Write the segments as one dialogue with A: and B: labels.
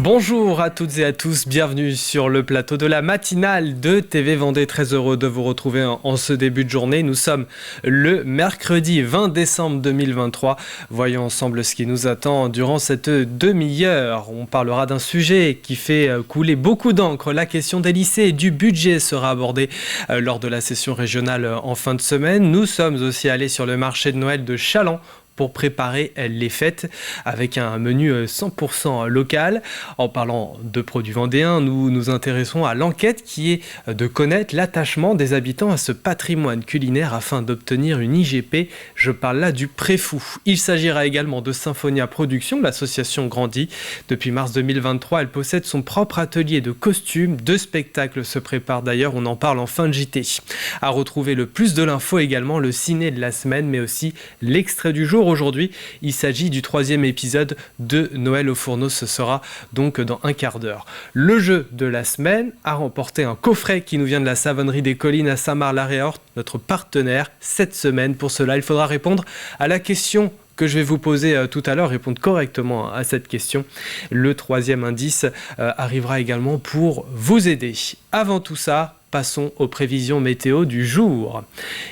A: Bonjour à toutes et à tous, bienvenue sur le plateau de la matinale de TV Vendée. Très heureux de vous retrouver en ce début de journée. Nous sommes le mercredi 20 décembre 2023. Voyons ensemble ce qui nous attend durant cette demi-heure. On parlera d'un sujet qui fait couler beaucoup d'encre. La question des lycées et du budget sera abordée lors de la session régionale en fin de semaine. Nous sommes aussi allés sur le marché de Noël de Challans pour préparer les fêtes avec un menu 100% local. En parlant de produits vendéens, nous nous intéressons à l'enquête qui est de connaître l'attachement des habitants à ce patrimoine culinaire afin d'obtenir une IGP. Je parle là du Préfou. Il s'agira également de Symphonia Productions, l'association grandit. Depuis mars 2023, elle possède son propre atelier de costumes. 2 spectacles se préparent d'ailleurs, on en parle en fin de JT. À retrouver le plus de l'info également, le ciné de la semaine, mais aussi l'extrait du jour. Aujourd'hui, il s'agit du 3e épisode de Noël au fourneau. Ce sera donc dans un quart d'heure. Le jeu de la semaine a remporté un coffret qui nous vient de la Savonnerie des Collines à Saint-Marc-la-Réorthe, notre partenaire cette semaine. Pour cela, il faudra répondre à la question que je vais vous poser tout à l'heure, répondre correctement à cette question. Le 3e indice arrivera également pour vous aider. Avant tout ça, passons aux prévisions météo du jour.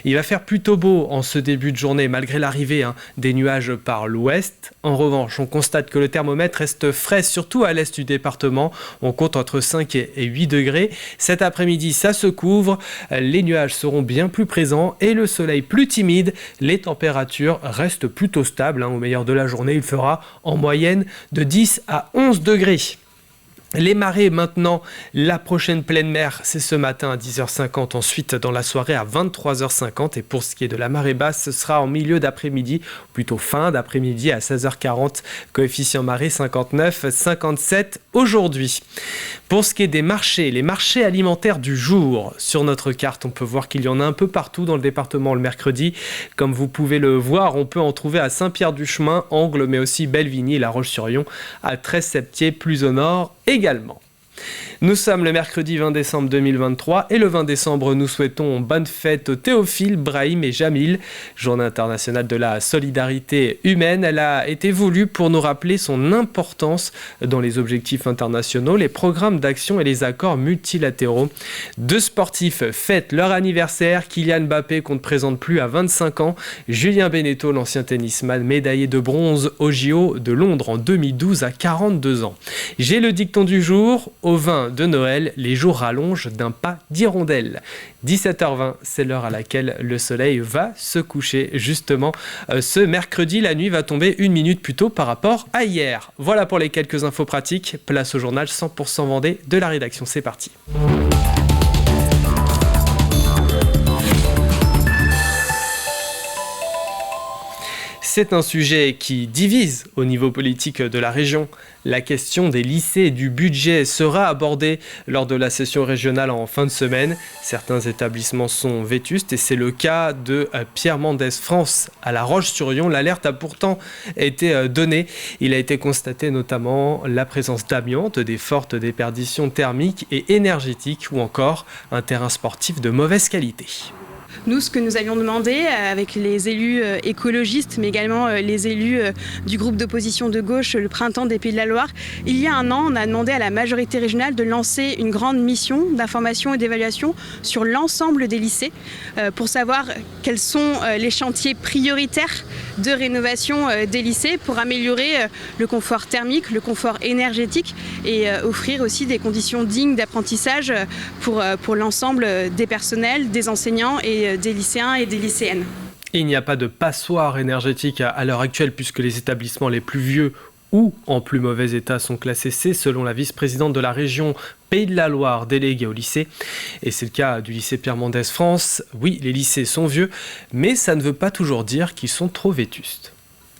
A: Il va faire plutôt beau en ce début de journée malgré l'arrivée des nuages par l'ouest. En revanche, on constate que le thermomètre reste frais, surtout à l'est du département. On compte entre 5 et 8 degrés. Cet après-midi, ça se couvre. Les nuages seront bien plus présents et le soleil plus timide. Les températures restent plutôt stables. Au meilleur de la journée, il fera en moyenne de 10 à 11 degrés. Les marées maintenant, la prochaine pleine mer, c'est ce matin à 10h50, ensuite dans la soirée à 23h50 et pour ce qui est de la marée basse, ce sera en milieu d'après-midi, plutôt fin d'après-midi à 16h40, coefficient marée 59, 57 aujourd'hui. Pour ce qui est des marchés, les marchés alimentaires du jour, sur notre carte, on peut voir qu'il y en a un peu partout dans le département le mercredi. Comme vous pouvez le voir, on peut en trouver à Saint-Pierre-du-Chemin, Angles, mais aussi Bellevigny et La Roche-sur-Yon, à Trèze-Septier, plus au nord également. Nous sommes le mercredi 20 décembre 2023 et le 20 décembre, nous souhaitons bonne fête aux Théophile, Brahim et Jamil. Journée internationale de la solidarité humaine, elle a été voulue pour nous rappeler son importance dans les objectifs internationaux, les programmes d'action et les accords multilatéraux. 2 sportifs fêtent leur anniversaire. Kylian Mbappé qu'on ne présente plus à 25 ans. Julien Beneteau, l'ancien tennisman, médaillé de bronze au JO de Londres en 2012 à 42 ans. J'ai le dicton du jour. Au vin de Noël, les jours rallongent d'un pas d'hirondelle. 17h20, c'est l'heure à laquelle le soleil va se coucher. Justement, ce mercredi, la nuit va tomber 1 minute plus tôt par rapport à hier. Voilà pour les quelques infos pratiques. Place au journal 100% Vendée de la rédaction. C'est parti. C'est un sujet qui divise au niveau politique de la région. La question des lycées et du budget sera abordée lors de la session régionale en fin de semaine. Certains établissements sont vétustes et c'est le cas de Pierre Mendès France à La Roche-sur-Yon. L'alerte a pourtant été donnée. Il a été constaté notamment la présence d'amiante, des fortes déperditions thermiques et énergétiques ou encore un terrain sportif de mauvaise qualité.
B: Nous, ce que nous avions demandé avec les élus écologistes, mais également les élus du groupe d'opposition de gauche, le Printemps des Pays de la Loire, il y a un an, on a demandé à la majorité régionale de lancer une grande mission d'information et d'évaluation sur l'ensemble des lycées pour savoir quels sont les chantiers prioritaires de rénovation des lycées pour améliorer le confort thermique, le confort énergétique et offrir aussi des conditions dignes d'apprentissage pour l'ensemble des personnels, des enseignants et des lycéens et des lycéennes.
A: Il n'y a pas de passoire énergétique à l'heure actuelle puisque les établissements les plus vieux ou en plus mauvais état sont classés C selon la vice-présidente de la région Pays de la Loire déléguée au lycée. Et c'est le cas du lycée Pierre Mendès France. Oui, les lycées sont vieux, mais ça ne veut pas toujours dire qu'ils sont trop vétustes.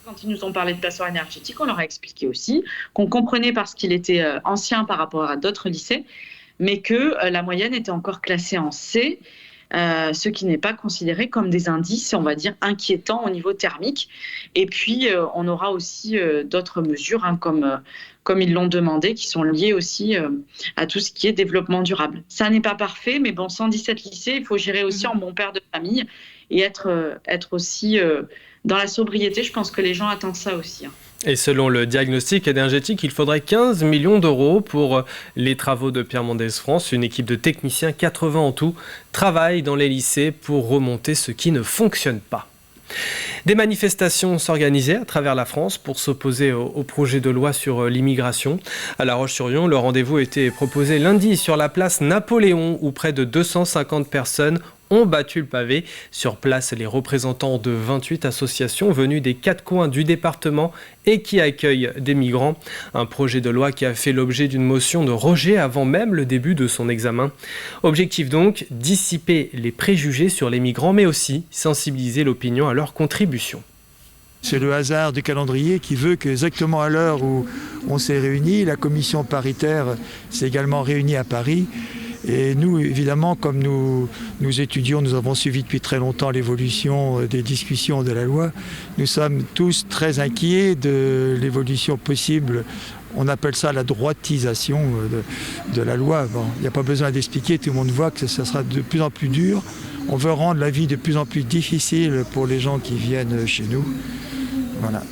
C: Quand ils nous ont parlé de passoire énergétique, on leur a expliqué aussi qu'on comprenait parce qu'il était ancien par rapport à d'autres lycées, mais que la moyenne était encore classée en C. Ce qui n'est pas considéré comme des indices, on va dire, inquiétants au niveau thermique. Et puis, on aura aussi d'autres mesures, comme ils l'ont demandé, qui sont liées aussi à tout ce qui est développement durable. Ça n'est pas parfait, mais bon, 117 lycées, il faut gérer aussi en bon père de famille et être aussi dans la sobriété, je pense que les gens attendent ça aussi.
A: Et selon le diagnostic énergétique, il faudrait 15 millions d'euros pour les travaux de Pierre Mendès France. Une équipe de techniciens, 80 en tout, travaille dans les lycées pour remonter ce qui ne fonctionne pas. Des manifestations s'organisaient à travers la France pour s'opposer au projet de loi sur l'immigration. À La Roche-sur-Yon, le rendez-vous était proposé lundi sur la place Napoléon, où près de 250 personnes ont battu le pavé. Sur place, les représentants de 28 associations venues des 4 coins du département et qui accueillent des migrants. Un projet de loi qui a fait l'objet d'une motion de rejet avant même le début de son examen. Objectif donc, dissiper les préjugés sur les migrants, mais aussi sensibiliser l'opinion à leur contribution.
D: C'est le hasard du calendrier qui veut qu'exactement à l'heure où on s'est réunis, la commission paritaire s'est également réunie à Paris. Et nous, évidemment, comme nous étudions, nous avons suivi depuis très longtemps l'évolution des discussions de la loi, nous sommes tous très inquiets de l'évolution possible. On appelle ça la droitisation de la loi. Bon, il n'y a pas besoin d'expliquer, tout le monde voit que ça sera de plus en plus dur. On veut rendre la vie de plus en plus difficile pour les gens qui viennent chez nous. Voilà.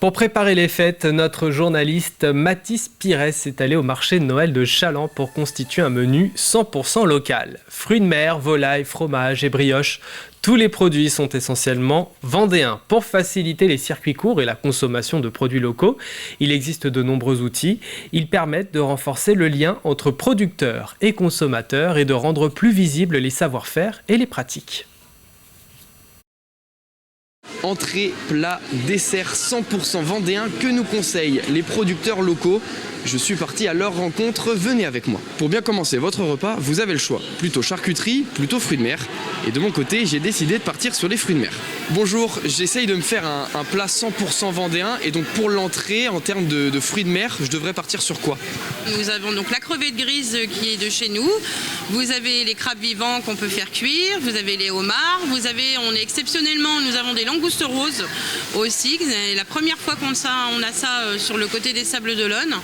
A: Pour préparer les fêtes, notre journaliste Mathis Pires est allé au marché de Noël de Challans pour constituer un menu 100% local. Fruits de mer, volailles, fromage et brioches, tous les produits sont essentiellement vendéens. Pour faciliter les circuits courts et la consommation de produits locaux, il existe de nombreux outils. Ils permettent de renforcer le lien entre producteurs et consommateurs et de rendre plus visibles les savoir-faire et les pratiques.
E: Entrée, plat, dessert 100% vendéen que nous conseillent les producteurs locaux. Je suis parti à leur rencontre, venez avec moi. Pour bien commencer votre repas, vous avez le choix. Plutôt charcuterie, plutôt fruits de mer. Et de mon côté, j'ai décidé de partir sur les fruits de mer. Bonjour, j'essaye de me faire un plat 100% vendéen. Et donc pour l'entrée, en termes de fruits de mer, je devrais partir sur quoi?
F: Nous avons donc la crevette grise qui est de chez nous. Vous avez les crabes vivants qu'on peut faire cuire. Vous avez les homards. Nous avons des langoustes roses aussi. C'est la première fois qu'on a ça sur le côté des Sables d'Olonne.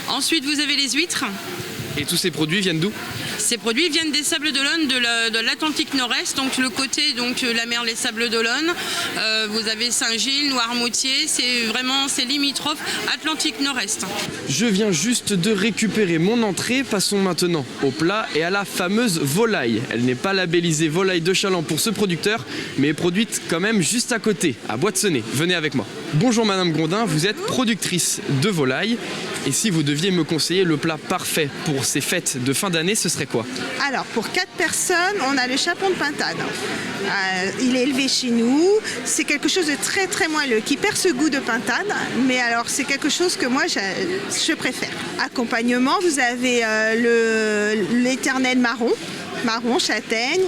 F: Ensuite, vous avez les huîtres.
E: Et tous ces produits viennent d'où?
F: Ces produits viennent des Sables d'Olonne, de l'Atlantique Nord-Est, donc le côté, la mer, les Sables d'Olonne. Vous avez Saint-Gilles, Noirmoutier, c'est limitrophe Atlantique Nord-Est.
E: Je viens juste de récupérer mon entrée, passons maintenant au plat et à la fameuse volaille. Elle n'est pas labellisée volaille de Challans pour ce producteur, mais est produite quand même juste à côté, à Boîte-Senez. Venez avec moi. Bonjour Madame Grondin, vous êtes productrice de volaille. Et si vous deviez me conseiller le plat parfait pour ces fêtes de fin d'année, ce serait quoi?
G: Alors, pour 4 personnes, on a le chapon de pintade. Il est élevé chez nous. C'est quelque chose de très très moelleux, qui perd ce goût de pintade. Mais alors, c'est quelque chose que moi, je préfère. Accompagnement, vous avez l'éternel marron, châtaigne.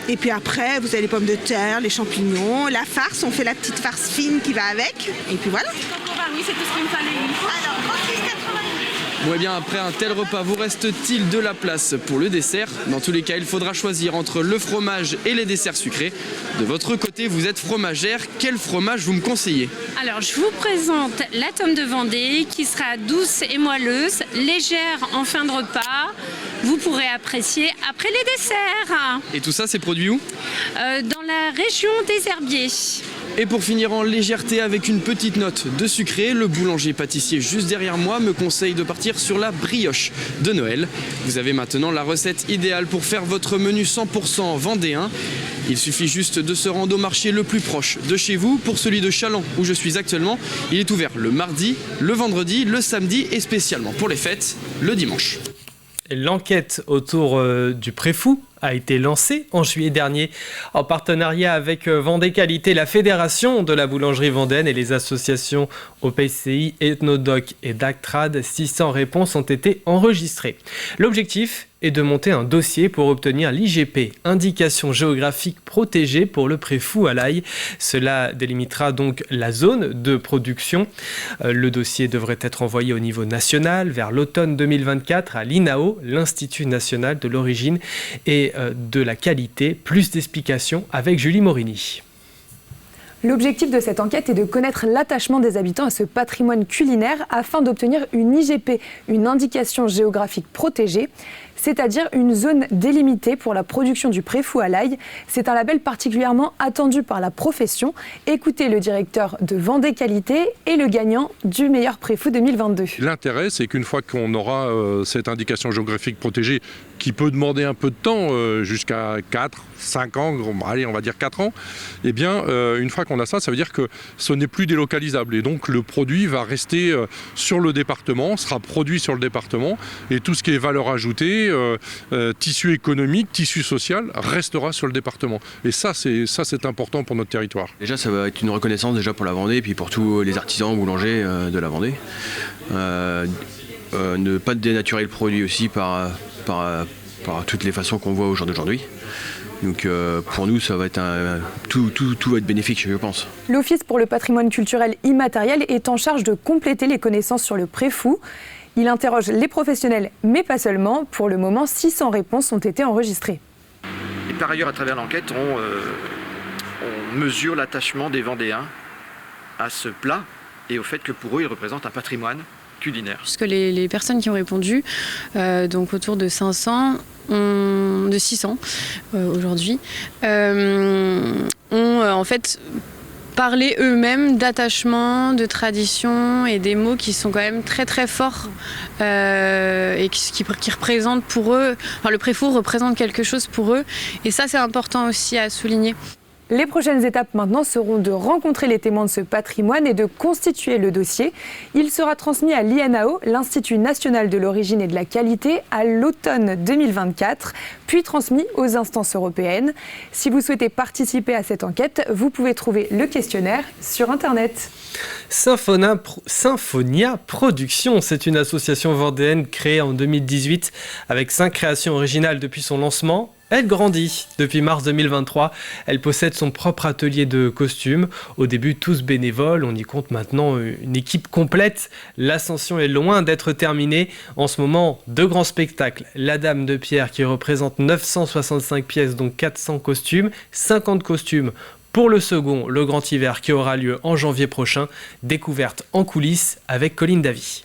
G: Et puis après, vous avez les pommes de terre, les champignons, la farce. On fait la petite farce fine qui va avec. Et puis voilà.
F: Oui, c'est tout ce qu'il me fallait.
G: Alors, 36,90.
E: Bon, et bien après un tel repas, vous reste-t-il de la place pour le dessert? Dans tous les cas, il faudra choisir entre le fromage et les desserts sucrés. De votre côté, vous êtes fromagère. Quel fromage vous me conseillez?
H: Alors, je vous présente la tome de Vendée qui sera douce et moelleuse, légère en fin de repas. Vous pourrez apprécier après les desserts.
E: Et tout ça, c'est produit où?
H: Dans la région des Herbiers.
E: Et pour finir en légèreté avec une petite note de sucré, le boulanger-pâtissier juste derrière moi me conseille de partir sur la brioche de Noël. Vous avez maintenant la recette idéale pour faire votre menu 100% vendéen. Il suffit juste de se rendre au marché le plus proche de chez vous. Pour celui de Challans où je suis actuellement, il est ouvert le mardi, le vendredi, le samedi et spécialement pour les fêtes, le dimanche.
A: L'enquête autour du Préfou a été lancée en juillet dernier en partenariat avec Vendée Qualité, la Fédération de la boulangerie vendéenne et les associations OPCI, Ethnodoc et Dactrad. 600 réponses ont été enregistrées. L'objectif est de monter un dossier pour obtenir l'IGP, indication géographique protégée pour le Préfou à l'ail. Cela délimitera donc la zone de production. Le dossier devrait être envoyé au niveau national vers l'automne 2024 à l'INAO, l'Institut national de l'origine et de la qualité. Plus d'explications avec Julie Morini.
I: L'objectif de cette enquête est de connaître l'attachement des habitants à ce patrimoine culinaire afin d'obtenir une IGP, une indication géographique protégée. c'est-à-dire une zone délimitée pour la production du préfou à l'ail. C'est un label particulièrement attendu par la profession. Écoutez le directeur de Vendée Qualité et le gagnant du meilleur préfou 2022.
J: L'intérêt, c'est qu'une fois qu'on aura cette indication géographique protégée, qui peut demander un peu de temps, jusqu'à 4, 5 ans, allez, on va dire 4 ans, eh bien, une fois qu'on a ça, ça veut dire que ce n'est plus délocalisable. Et donc, le produit va rester sur le département, sera produit sur le département, et tout ce qui est valeur ajoutée, tissu économique, tissu social, restera sur le département. Et ça, c'est important pour notre territoire.
E: Déjà, ça va être une reconnaissance déjà pour la Vendée, et puis pour tous les artisans boulangers de la Vendée. Ne pas dénaturer le produit aussi par toutes les façons qu'on voit au jour d'aujourd'hui. Donc pour nous, ça va être tout va être bénéfique, je pense.
I: L'Office pour le patrimoine culturel immatériel est en charge de compléter les connaissances sur le préfou. Il interroge les professionnels, mais pas seulement. Pour le moment, 600 réponses ont été enregistrées.
K: Et par ailleurs, à travers l'enquête, on mesure l'attachement des Vendéens à ce plat et au fait que pour eux, il représente un patrimoine culinaire.
B: Puisque les personnes qui ont répondu, donc autour de 500, de 600 aujourd'hui, ont en fait parlé eux-mêmes d'attachement, de tradition et des mots qui sont quand même très très forts et qui représentent pour eux, enfin le préfou représente quelque chose pour eux et ça c'est important aussi à souligner.
I: Les prochaines étapes maintenant seront de rencontrer les témoins de ce patrimoine et de constituer le dossier. Il sera transmis à l'INAO, l'Institut national de l'origine et de la qualité, à l'automne 2024, puis transmis aux instances européennes. Si vous souhaitez participer à cette enquête, vous pouvez trouver le questionnaire sur Internet.
A: Symphonia Productions, c'est une association vendéenne créée en 2018 avec 5 créations originales depuis son lancement. Elle grandit. Depuis mars 2023, elle possède son propre atelier de costumes. Au début, tous bénévoles. On y compte maintenant une équipe complète. L'ascension est loin d'être terminée. En ce moment, 2 grands spectacles. La Dame de Pierre qui représente 965 pièces, dont 400 costumes, 50 costumes pour le second, le Grand Hiver, qui aura lieu en janvier prochain. Découverte en coulisses avec Colline Davy.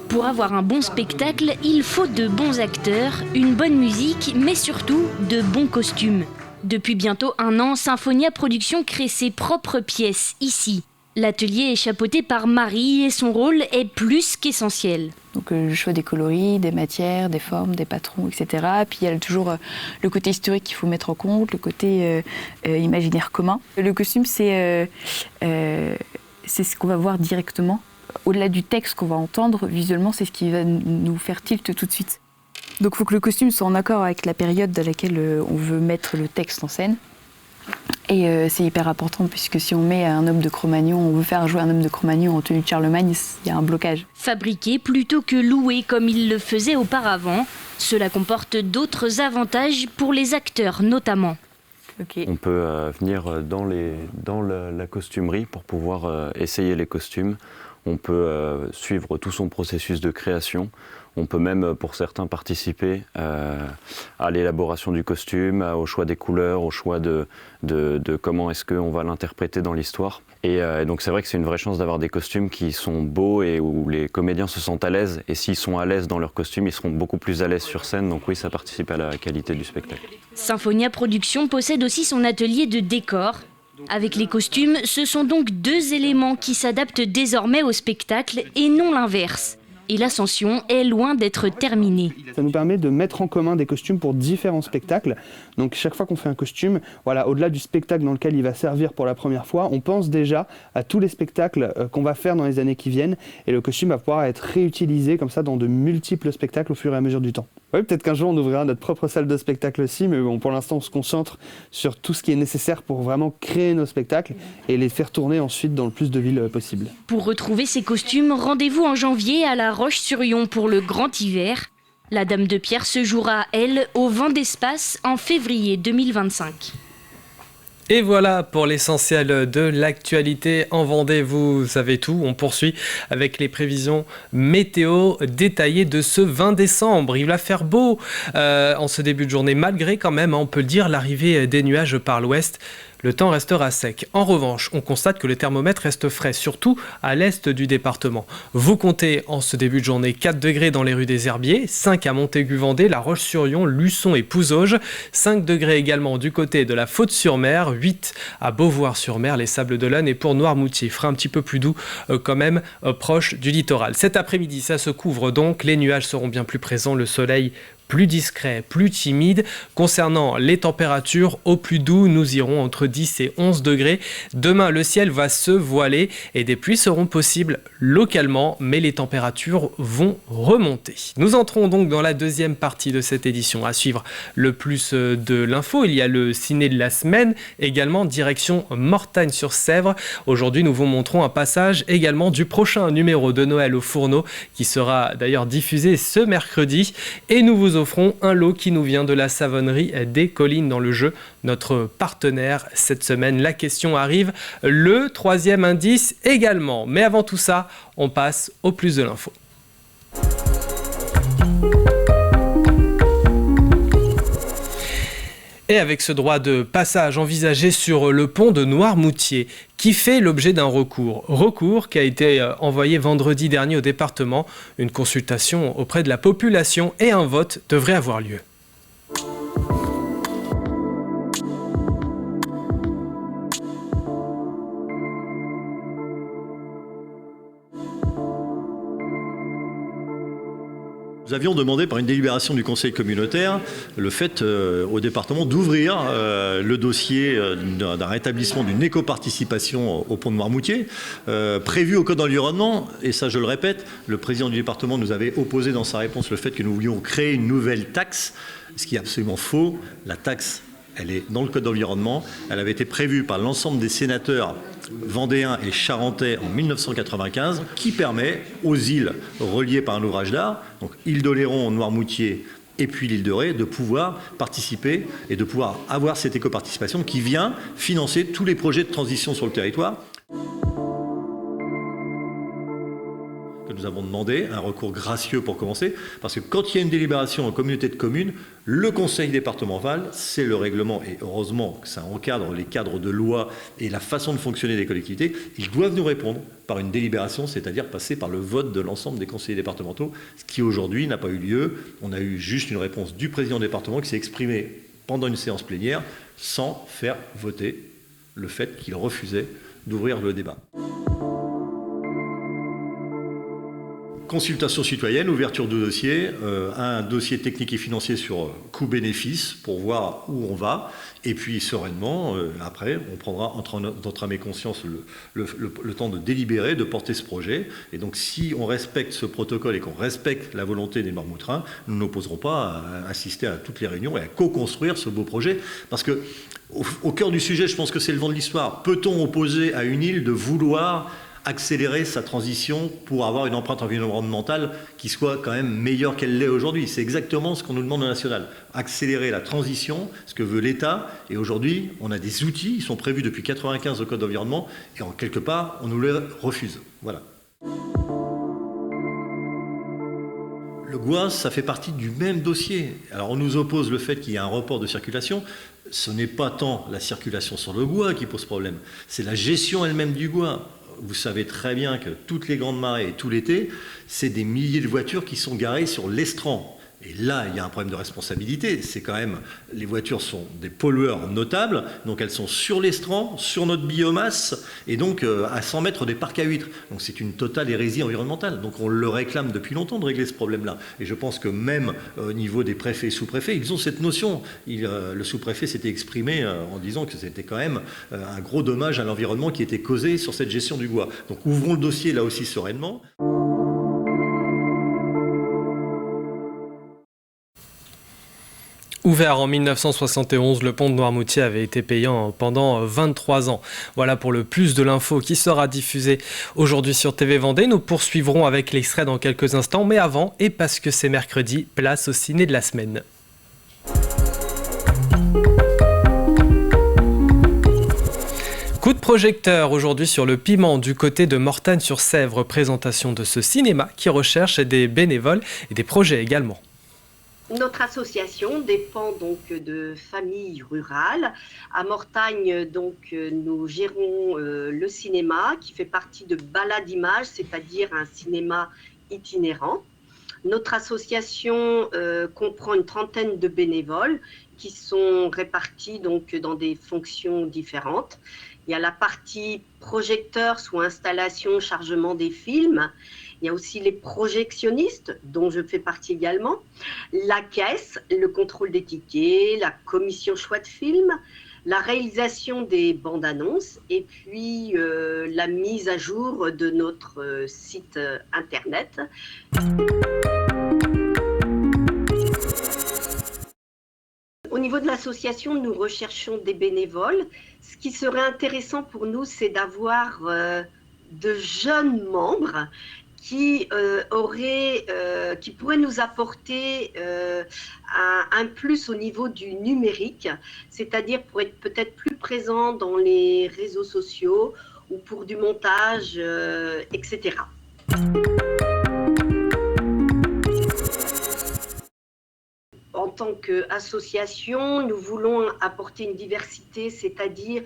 L: Pour avoir un bon spectacle, il faut de bons acteurs, une bonne musique, mais surtout de bons costumes. Depuis bientôt 1 an, Symphonia Productions crée ses propres pièces ici. L'atelier est chapeauté par Marie et son rôle est plus qu'essentiel.
M: Donc le choix des coloris, des matières, des formes, des patrons, etc. Puis il y a toujours le côté historique qu'il faut mettre en compte, le côté imaginaire commun. Le costume, c'est ce qu'on va voir directement. Au-delà du texte qu'on va entendre, visuellement, c'est ce qui va nous faire tilt tout de suite. Donc il faut que le costume soit en accord avec la période dans laquelle on veut mettre le texte en scène. Et c'est hyper important puisque si on met un homme de Cro-Magnon, on veut faire jouer un homme de Cro-Magnon en tenue de Charlemagne, il y a un blocage.
L: Fabriqué plutôt que loué comme il le faisait auparavant, cela comporte d'autres avantages pour les acteurs notamment.
M: Okay.
N: On peut venir dans la costumerie pour pouvoir essayer les costumes. On peut suivre tout son processus de création. On peut même, pour certains, participer à l'élaboration du costume, au choix des couleurs, au choix de comment est-ce qu'on va l'interpréter dans l'histoire. Et donc c'est vrai que c'est une vraie chance d'avoir des costumes qui sont beaux et où les comédiens se sentent à l'aise. Et s'ils sont à l'aise dans leurs costumes, ils seront beaucoup plus à l'aise sur scène. Donc oui, ça participe à la qualité du spectacle.
L: Symphonia Productions possède aussi son atelier de décor. Avec les costumes, ce sont donc 2 éléments qui s'adaptent désormais au spectacle et non l'inverse. Et l'ascension est loin d'être terminée.
O: Ça nous permet de mettre en commun des costumes pour différents spectacles. Donc chaque fois qu'on fait un costume, voilà, au-delà du spectacle dans lequel il va servir pour la première fois, on pense déjà à tous les spectacles qu'on va faire dans les années qui viennent. Et le costume va pouvoir être réutilisé comme ça dans de multiples spectacles au fur et à mesure du temps. Oui, peut-être qu'un jour on ouvrira notre propre salle de spectacle aussi, mais bon, pour l'instant on se concentre sur tout ce qui est nécessaire pour vraiment créer nos spectacles et les faire tourner ensuite dans le plus de villes possible.
L: Pour retrouver ces costumes, rendez-vous en janvier à La Roche-sur-Yon pour le Grand Hiver. La Dame de Pierre se jouera, elle, au Vent d'Espace en février 2025.
A: Et voilà pour l'essentiel de l'actualité en Vendée, vous savez tout. On poursuit avec les prévisions météo détaillées de ce 20 décembre. Il va faire beau en ce début de journée, malgré quand même, on peut le dire, l'arrivée des nuages par l'ouest. le temps restera sec. En revanche, on constate que le thermomètre reste frais, surtout à l'est du département. Vous comptez en ce début de journée 4 degrés dans les rues des Herbiers, 5 à Montaigu-Vendée, La Roche-sur-Yon, Luçon et Pouzauges, 5 degrés également du côté de la Faute-sur-Mer, 8 à Beauvoir-sur-Mer, les Sables d'Olonne et pour Noirmoutier. Il fera un petit peu plus doux quand même proche du littoral. Cet après-midi, ça se couvre donc, les nuages seront bien plus présents, le soleil plus discret, plus timide. Concernant les températures, au plus doux, nous irons entre 10 et 11 degrés. Demain, le ciel va se voiler et des pluies seront possibles localement, mais les températures vont remonter. Nous entrons donc dans la deuxième partie de cette édition. À suivre le plus de l'info, il y a le ciné de la semaine, également direction Mortagne-sur-Sèvre. Aujourd'hui, nous vous montrons un passage également du prochain numéro de Noël au fourneau, qui sera d'ailleurs diffusé ce mercredi. Et nous vous offrons un lot qui nous vient de la savonnerie des Collines dans le jeu, notre partenaire cette semaine. La question arrive, le troisième indice également. Mais avant tout ça, on passe au plus de l'info. Et avec ce droit de passage envisagé sur le pont de Noirmoutier, qui fait l'objet d'un recours. Recours qui a été envoyé vendredi dernier au département. Une consultation auprès de la population et un vote devrait avoir lieu.
P: Nous avions demandé par une délibération du conseil communautaire le fait au département d'ouvrir le dossier d'un rétablissement d'une éco-participation au pont de Noirmoutier, prévu au code de l'environnement. Et ça, je le répète, le président du département nous avait opposé dans sa réponse le fait que nous voulions créer une nouvelle taxe, ce qui est absolument faux. La taxe, elle est dans le code de l'environnement. Elle avait été prévue par l'ensemble des sénateurs vendéens et charentais en 1995, qui permet aux îles reliées par un ouvrage d'art, donc île d'Oléron, Noirmoutier et puis l'île de Ré, de pouvoir participer et de pouvoir avoir cette éco-participation qui vient financer tous les projets de transition sur le territoire. Que nous avons demandé un recours gracieux pour commencer, parce que quand il y a une délibération en communauté de communes, le conseil départemental, c'est le règlement, et heureusement que ça encadre les cadres de loi et la façon de fonctionner des collectivités, ils doivent nous répondre par une délibération, c'est-à-dire passer par le vote de l'ensemble des conseillers départementaux, ce qui aujourd'hui n'a pas eu lieu. On a eu juste une réponse du président du département qui s'est exprimé pendant une séance plénière sans faire voter le fait qu'il refusait d'ouvrir le débat. Consultation citoyenne, ouverture de dossier, un dossier technique et financier sur coût-bénéfice pour voir où on va. Et puis sereinement, après, on prendra entre notre âme et conscience le temps de délibérer, de porter ce projet. Et donc si on respecte ce protocole et qu'on respecte la volonté des Noirmoutrins, nous n'opposerons pas à assister à toutes les réunions et à co-construire ce beau projet. Parce que au cœur du sujet, je pense que c'est le vent de l'histoire. Peut-on opposer à une île de vouloir accélérer sa transition pour avoir une empreinte environnementale qui soit quand même meilleure qu'elle l'est aujourd'hui? C'est exactement ce qu'on nous demande au national. Accélérer la transition, ce que veut l'État. Et aujourd'hui, on a des outils, ils sont prévus depuis 1995 au Code de l'environnement, et en quelque part, on nous les refuse. Voilà. Le Gouas, ça fait partie du même dossier. Alors on nous oppose le fait qu'il y ait un report de circulation. Ce n'est pas tant la circulation sur le Gouas qui pose problème, c'est la gestion elle-même du Gouas. Vous savez très bien que toutes les grandes marées et tout l'été, c'est des milliers de voitures qui sont garées sur l'estran. Et là, il y a un problème de responsabilité. C'est quand même, les voitures sont des pollueurs notables, donc elles sont sur l'estran, sur notre biomasse, et donc à 100 mètres des parcs à huîtres. Donc c'est une totale hérésie environnementale. Donc on le réclame depuis longtemps de régler ce problème-là. Et je pense que même au niveau des préfets et sous-préfets, ils ont cette notion. Le sous-préfet s'était exprimé en disant que c'était quand même un gros dommage à l'environnement qui était causé sur cette gestion du Gouas. Donc ouvrons le dossier là aussi sereinement.
A: Ouvert en 1971, le pont de Noirmoutier avait été payant pendant 23 ans. Voilà pour le plus de l'info qui sera diffusée aujourd'hui sur TV Vendée. Nous poursuivrons avec l'extrait dans quelques instants, mais avant, et parce que c'est mercredi, place au ciné de la semaine. Coup de projecteur aujourd'hui sur le piment du côté de Mortagne-sur-Sèvre. Présentation de ce cinéma qui recherche des bénévoles et des projets également.
Q: Notre association dépend donc de familles rurales. À Mortagne, donc, nous gérons le cinéma qui fait partie de Balade Image, c'est-à-dire un cinéma itinérant. Notre association comprend une trentaine de bénévoles qui sont répartis donc dans des fonctions différentes. Il y a la partie projecteur sous installation, chargement des films. Il y a aussi les projectionnistes, dont je fais partie également. La caisse, le contrôle des tickets, la commission choix de films, la réalisation des bandes annonces et puis la mise à jour de notre site internet. Au niveau de l'association, nous recherchons des bénévoles. Ce qui serait intéressant pour nous, c'est d'avoir de jeunes membres qui pourraient nous apporter un plus au niveau du numérique, c'est-à-dire pour être peut-être plus présents dans les réseaux sociaux ou pour du montage, etc. En tant qu'association, nous voulons apporter une diversité, c'est-à-dire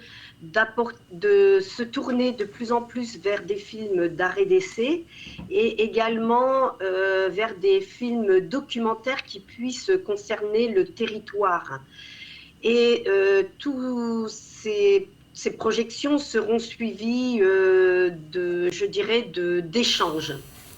Q: de se tourner de plus en plus vers des films d'art et d'essai et également vers des films documentaires qui puissent concerner le territoire. Et tous ces projections seront suivies d'échanges.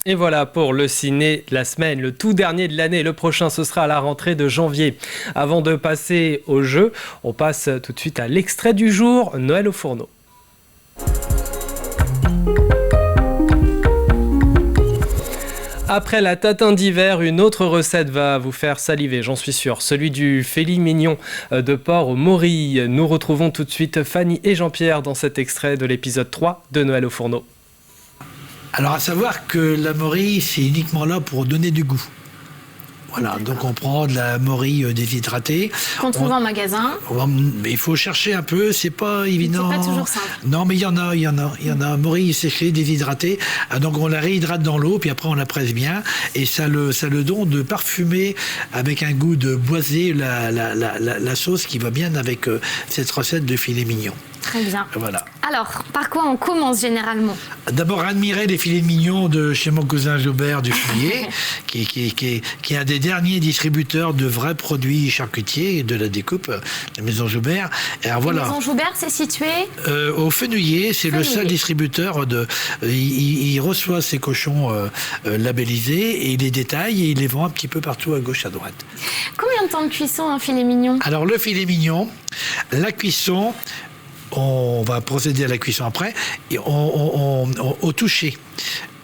A: Et voilà pour le ciné de la semaine, le tout dernier de l'année. Le prochain, ce sera à la rentrée de janvier. Avant de passer au jeu, on passe tout de suite à l'extrait du jour, Noël au fourneau. Après la tatin d'hiver, une autre recette va vous faire saliver, j'en suis sûr. Celui du filet mignon de porc au morille. Nous retrouvons tout de suite Fanny et Jean-Pierre dans cet extrait de l'épisode 3 de Noël au fourneau.
R: Alors, à savoir que la morille, c'est uniquement là pour donner du goût. Voilà, donc on prend de la morille déshydratée.
S: Qu'on trouve en magasin.
R: Mais il faut chercher un peu, c'est pas évident.
S: C'est pas toujours simple.
R: Non, mais il y en a. Morille séchée, déshydratée. Donc on la réhydrate dans l'eau, puis après on la presse bien. Et ça a le don de parfumer avec un goût de boisé la sauce qui va bien avec cette recette de filet mignon.
S: Très bien.
R: Voilà.
S: Alors, par quoi on commence généralement ?
R: D'abord, admirer les filets mignons de chez mon cousin Joubert du Fouillet, qui est un des derniers distributeurs de vrais produits charcutiers de la découpe, la maison Joubert. Et alors, voilà.
S: La maison Joubert, c'est situé
R: au Fenouillet, c'est le seul distributeur il reçoit ses cochons labellisés et il les détaille et il les vend un petit peu partout à gauche, à droite.
S: Combien de temps de cuisson un filet mignon ?
R: Alors, le filet mignon, la cuisson... On va procéder à la cuisson après. Et au toucher.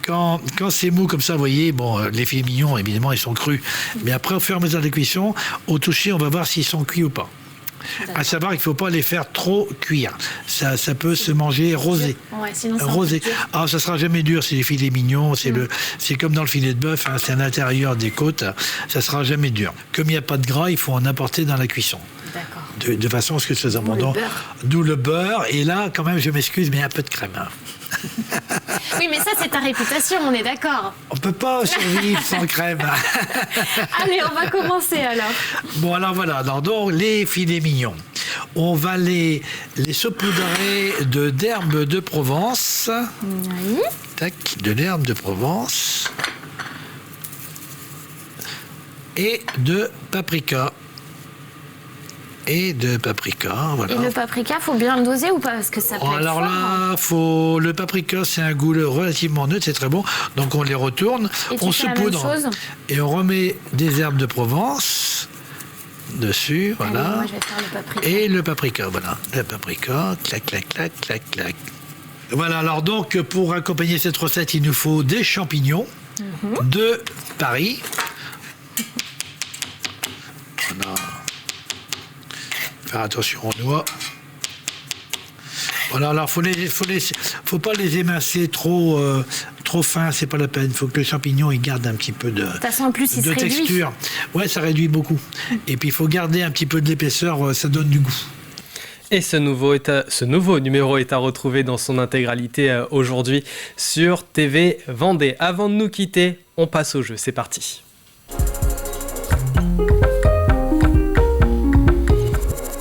R: Quand c'est mou comme ça, vous voyez, bon, les filets mignons, évidemment, ils sont crus. Mais après, au fur et à mesure de la cuisson, au toucher, on va voir s'ils sont cuits ou pas. À savoir qu'il ne faut pas les faire trop cuire. Ça peut se manger rosé.
S: Ouais, sinon ça
R: rosé. Ah, ça ne sera jamais dur, c'est les filets mignons. C'est comme dans le filet de bœuf, hein, c'est à l'intérieur des côtes. Ça ne sera jamais dur. Comme il n'y a pas de gras, il faut en apporter dans la cuisson.
S: D'accord.
R: De façon à ce que ce soit abondant. D'où le beurre. Et là, quand même, je m'excuse, mais un peu de crème. Hein.
S: Oui, mais ça, c'est ta réputation, on est d'accord.
R: On ne peut pas survivre sans crème.
S: Allez, on va commencer alors.
R: Bon, alors voilà. Donc, les filets mignons. On va les saupoudrer d'herbes de Provence.
S: Oui.
R: Tac, de l'herbe de Provence. Et de paprika. Voilà.
S: Et le paprika, faut bien le doser ou pas ? Parce que ça peut être
R: alors
S: fort,
R: là, le paprika, c'est un goût relativement neutre, c'est très bon. Donc on les retourne, on saupoudre et on remet des herbes de Provence dessus, voilà.
S: Allez, moi, je vais faire le paprika.
R: Et le paprika, voilà. Le paprika, clac, clac, clac, clac, clac. Voilà, alors donc pour accompagner cette recette, il nous faut des champignons de Paris. Voilà. Faire attention aux noix. Voilà, alors faut pas les émincer trop fin, c'est pas la peine. Il faut que le champignon il garde un petit peu de
S: façon, en plus, il se
R: texture. Ouais, ça réduit beaucoup. Et puis il faut garder un petit peu de l'épaisseur, ça donne du goût.
A: Et ce nouveau numéro est à retrouver dans son intégralité aujourd'hui sur TV Vendée. Avant de nous quitter, on passe au jeu. C'est parti.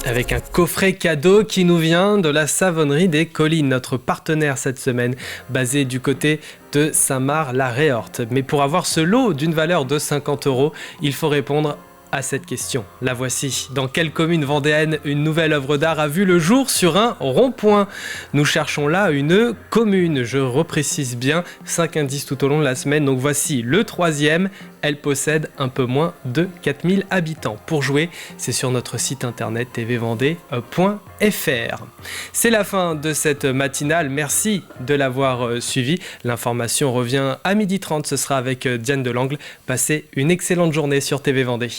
A: Avec un coffret cadeau qui nous vient de la Savonnerie des Collines, notre partenaire cette semaine, basé du côté de Saint-Marc-la-Réorte. Mais pour avoir ce lot d'une valeur de 50 €, il faut répondre à cette question. La voici. Dans quelle commune vendéenne une nouvelle œuvre d'art a vu le jour sur un rond-point? Nous cherchons là une commune. Je reprécise bien, 5 indices tout au long de la semaine. Donc voici le 3e. Elle possède un peu moins de 4000 habitants. Pour jouer, c'est sur notre site internet tvvendée.fr. C'est la fin de cette matinale. Merci de l'avoir suivi. L'information revient à 12h30. Ce sera avec Diane Delangle. Passez une excellente journée sur TV Vendée.